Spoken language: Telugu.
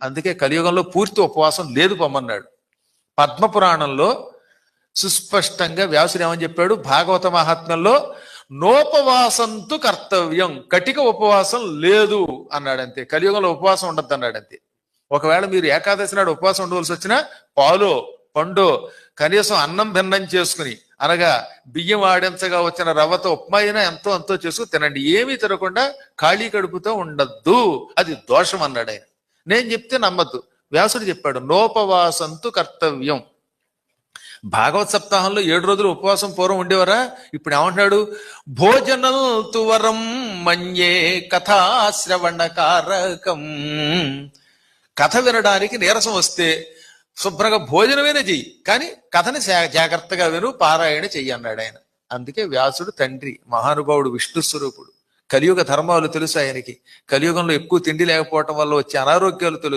అందుకే కలియుగంలో పూర్తి ఉపవాసం లేదు పొమ్మన్నాడు. పద్మపురాణంలో సుస్పష్టంగా వ్యాసుడు ఏమని చెప్పాడు, భాగవత మహాత్మ్యంలో నోపవాసంతు కర్తవ్యం, కటిక ఉపవాసం లేదు అన్నాడు. అంతే, కలియుగంలో ఉపవాసం ఉండద్దు అన్నాడు. అంతే. ఒకవేళ మీరు ఏకాదశి నాడు ఉపవాసం ఉండవలసి వచ్చినా పాలో పండు కనీసం అన్నం భిన్నం చేసుకుని, అనగా బియ్యం ఆడించగా వచ్చిన రవ్వతో ఉప్మా అయినా ఎంతో అంతో చేసుకుని తినండి. ఏమీ తినకుండా ఖాళీ కడుపుతో ఉండద్దు, అది దోషం అన్నాడు ఆయన. నేను చెప్తే నమ్మద్దు, వ్యాసుడు చెప్పాడు నోపవాసంతు కర్తవ్యం. భాగవత్ సప్తాహంలో 7 రోజులు ఉపవాసం పూర్వం ఉండేవారా? ఇప్పుడు ఏమంటున్నాడు, భోజనం తువరం మన్యే కథాశ్రవణ కారకం. కథ వినడానికి నీరసం వస్తే శుభ్రంగా భోజనమైనా చెయ్యి, కానీ కథని జాగ్రత్తగా విను, పారాయణ చెయ్యి అన్నాడు ఆయన. అందుకే వ్యాసుడు తండ్రి, మహానుభావుడు, విష్ణు స్వరూపుడు. కలియుగ ధర్మాలు తెలుసు ఆయనకి. కలియుగంలో ఎక్కువ తిండి లేకపోవటం వల్ల వచ్చే అనారోగ్యాలు తెలుసు.